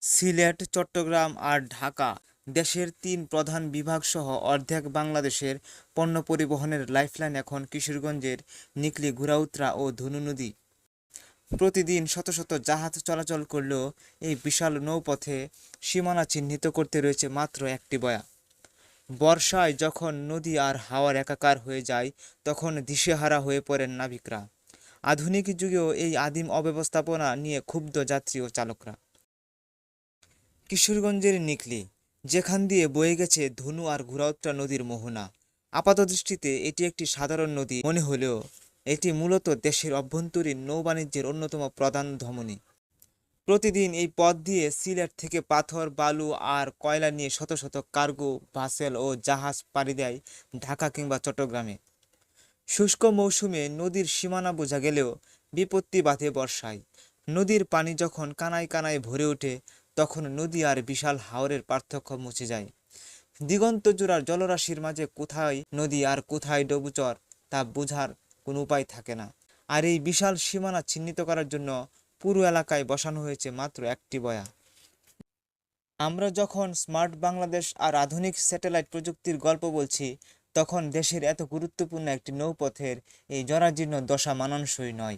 সিলেট, চট্টগ্রাম আর ঢাকা দেশের তিন প্রধান বিভাগসহ অর্ধেক বাংলাদেশের পণ্য পরিবহনের লাইফলাইন এখন কিশোরগঞ্জের নিকলী, ঘুরাউত্রা ও ধনু নদী। প্রতিদিন শত শত জাহাজ চলাচল করলেও এই বিশাল নৌপথে সীমানা চিহ্নিত করতে রয়েছে মাত্র একটি বয়া। বর্ষায় যখন নদী আর হাওয়ার একাকার হয়ে যায়, তখন দিশেহারা হয়ে পড়েন নাবিকরা। আধুনিক যুগেও এই আদিম অব্যবস্থাপনা নিয়ে ক্ষুব্ধ যাত্রী ও চালকরা। কিশোরগঞ্জের নিকলী, যেখান দিয়ে বয়ে গেছে ধনু আর ঘুরাউত্রা নদীর মোহনা। আপাতদৃষ্টিতে এটি একটি সাধারণ নদী মনে হলেও এটি মূলত দেশের অভ্যন্তরীণ নৌবাণিজ্যের অন্যতম প্রধান ধমনী। প্রতিদিন এই পথ দিয়ে সিলেট থেকে পাথর, বালু আর কয়লা নিয়ে শত শত কার্গো, ভাসেল ও জাহাজ পাড়ি দেয় ঢাকা কিংবা চট্টগ্রামে। শুষ্ক মৌসুমে নদীর সীমানা বোঝা গেলেও বিপত্তি বাধে বর্ষায়। নদীর পানি যখন কানায় কানায় ভরে ওঠে, তখন নদী আর বিশাল হাওরের পার্থক্য মুছে যায়। দিগন্ত জোড়ার জলরাশির মাঝে কোথায় নদী আর কোথায় ডবুচর তা বোঝার কোনো উপায় থাকে না। আর এই বিশাল সীমানা চিহ্নিত করার জন্য পুরো এলাকায় বসানো হয়েছে মাত্র একটি বয়া। আমরা যখন স্মার্ট বাংলাদেশ আর আধুনিক স্যাটেলাইট প্রযুক্তির গল্প বলছি, তখন দেশের এত গুরুত্বপূর্ণ একটি নৌপথের এই জরাজীর্ণ দশা মানানসই নয়।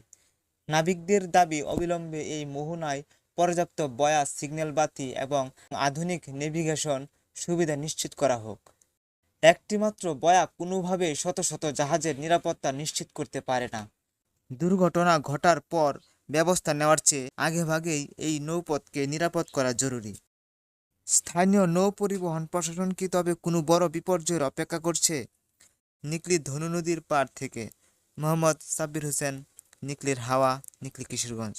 নাবিকদের দাবি, অবিলম্বে এই মোহনায় পর্যাপ্ত বয়া, সিগন্যাল বাতি এবং আধুনিক নেভিগেশন সুবিধা নিশ্চিত করা হোক। একটিমাত্র বয়া কোনোভাবেই শত শত জাহাজের নিরাপত্তা নিশ্চিত করতে পারে না। দুর্ঘটনা ঘটার পর ব্যবস্থা নেওয়ার চেয়ে আগেভাগেই এই নৌপথকে নিরাপদ করা জরুরি। স্থানীয় নৌ পরিবহন প্রশাসন কি তবে কোনো বড় বিপর্যয়ের অপেক্ষা করছে? নিকলী ধনু নদীর পাড় থেকে মোহাম্মদ সাব্বির হোসেন, নিকলীর হাওয়া, নিকলী, কিশোরগঞ্জ।